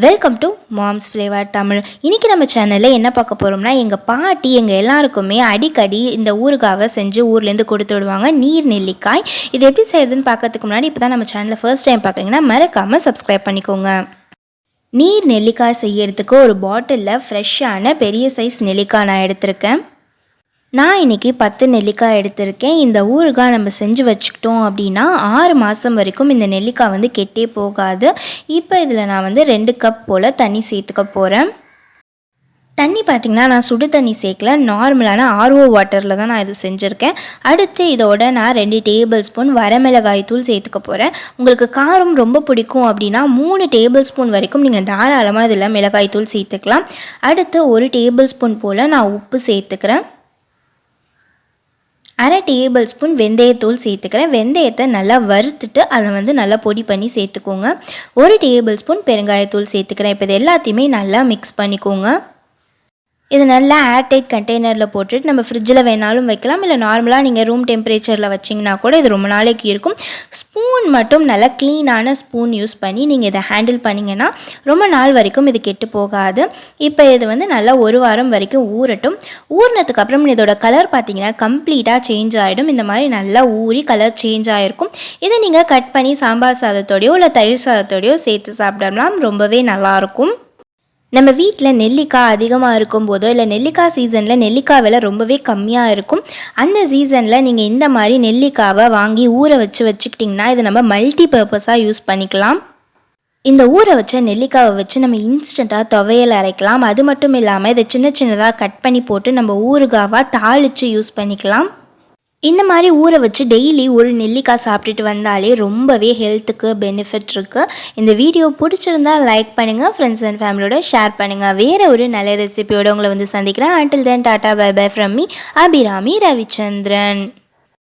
Welcome to moms flavour Tamil. இன்றைக்கி நம்ம சேனலில் என்ன பார்க்க போகிறோம்னா, எங்கள் பாட்டி எங்கள் எல்லாருக்குமே அடிக்கடி இந்த ஊறுகாவை செஞ்சு ஊர்லேருந்து கொடுத்து விடுவாங்க. நீர் நெல்லிக்காய். இது எப்படி செய்யுதுன்னு பார்க்கறதுக்கு முன்னாடி இப்போ தான் நம்ம சேனலில் ஃபர்ஸ்ட் டைம் பார்க்குறீங்கன்னா மறக்காமல் சப்ஸ்கிரைப் பண்ணிக்கோங்க. நீர் நெல்லிக்காய் செய்யறதுக்கு ஒரு பாட்டிலில் ஃப்ரெஷ்ஷான பெரிய சைஸ் நெல்லிக்காய் நான் எடுத்திருக்கேன். நான் இன்றைக்கி 10 நெல்லிக்காய் எடுத்திருக்கேன். இந்த ஊறுகாய் நம்ம செஞ்சு வச்சுக்கிட்டோம் அப்படின்னா 6 மாதம் வரைக்கும் இந்த நெல்லிக்காய் கெட்டே போகாது. இப்போ இதில் நான் 2 கப் போல் தண்ணி சேர்த்துக்க போகிறேன். தண்ணி பார்த்திங்கன்னா நான் சுடு தண்ணி சேர்க்கல, நார்மலான ஆர்ஓ வாட்டரில் தான் நான் இது செஞ்சுருக்கேன். அடுத்து இதோட நான் 2 டேபிள் ஸ்பூன் வரமிளகாய் தூள் சேர்த்துக்க போகிறேன். உங்களுக்கு காரம் ரொம்ப பிடிக்கும் அப்படின்னா 3 டேபிள் ஸ்பூன் வரைக்கும் நீங்கள் தாராளமாக இதில் மிளகாய் தூள் சேர்த்துக்கலாம். அடுத்து 1 டேபிள் ஸ்பூன் போல் நான் உப்பு சேர்த்துக்கிறேன். 1/2 டேபிள் ஸ்பூன் வெந்தயத்தூள் சேர்த்துக்கிறேன். வெந்தயத்தை நல்லா வறுத்துட்டு அதை நல்லா பொடி பண்ணி சேர்த்துக்கோங்க. 1 டேபிள் ஸ்பூன் பெருங்காயத்தூள் சேர்த்துக்கிறேன். இப்போ இது எல்லாத்தையுமே நல்லா மிக்ஸ் பண்ணிக்கோங்க. இது நல்லா ஏர்டைட் கண்டெய்னரில் போட்டுட்டு நம்ம ஃப்ரிட்ஜில் வேணாலும் வைக்கலாம், இல்லை நார்மலாக நீங்கள் ரூம் டெம்பரேச்சரில் வச்சிங்கன்னா கூட இது ரொம்ப நாளைக்கு இருக்கும். ஸ்பூன் மட்டும் நல்லா க்ளீனான ஸ்பூன் யூஸ் பண்ணி நீங்கள் இதை ஹேண்டில் பண்ணிங்கன்னா ரொம்ப நாள் வரைக்கும் இது கெட்டு போகாது. இப்போ இது நல்லா 1 வாரம் வரைக்கும் ஊறட்டும். ஊறினதுக்கு அப்புறம் இதோட கலர் பார்த்திங்கன்னா கம்ப்ளீட்டாக சேஞ்ச் ஆகிடும். இந்த மாதிரி நல்லா ஊறி கலர் சேஞ்ச் ஆகிருக்கும். இதை நீங்கள் கட் பண்ணி சாம்பார் சாதத்தோடையோ இல்லை தயிர் சாதத்தோடையோ சேர்த்து சாப்பிடலாம், ரொம்பவே நல்லாயிருக்கும். நம்ம வீட்டில் நெல்லிக்காய் அதிகமாக இருக்கும்போதோ இல்லை நெல்லிக்காய் சீசனில் நெல்லிக்காய் விலை ரொம்பவே கம்மியாக இருக்கும். அந்த சீசனில் நீங்கள் இந்த மாதிரி நெல்லிக்காவை வாங்கி ஊற வச்சுக்கிட்டிங்கன்னா இதை நம்ம மல்டி பர்பஸாக யூஸ் பண்ணிக்கலாம். இந்த ஊற வச்ச நெல்லிக்காவை வச்சு நம்ம இன்ஸ்டண்ட்டாக துவையல் அரைக்கலாம். அது மட்டும் இல்லாமல் இதை சின்ன சின்னதாக கட் பண்ணி போட்டு நம்ம ஊறுகாவாக தாளித்து யூஸ் பண்ணிக்கலாம். இந்த மாதிரி ஊற வச்சு டெய்லி ஒரு நெல்லிக்காய் சாப்பிட்டுட்டு வந்தாலே ரொம்பவே ஹெல்த்துக்கு பெனிஃபிட் இருக்குது. இந்த வீடியோ பிடிச்சிருந்தால் லைக் பண்ணுங்கள், ஃப்ரெண்ட்ஸ் அண்ட் ஃபேமிலியோட ஷேர் பண்ணுங்கள். வேறு ஒரு நல்ல ரெசிபியோடு உங்களை சந்திக்கிறேன். Until then, tata bye bye from me Abirami Ravichandran.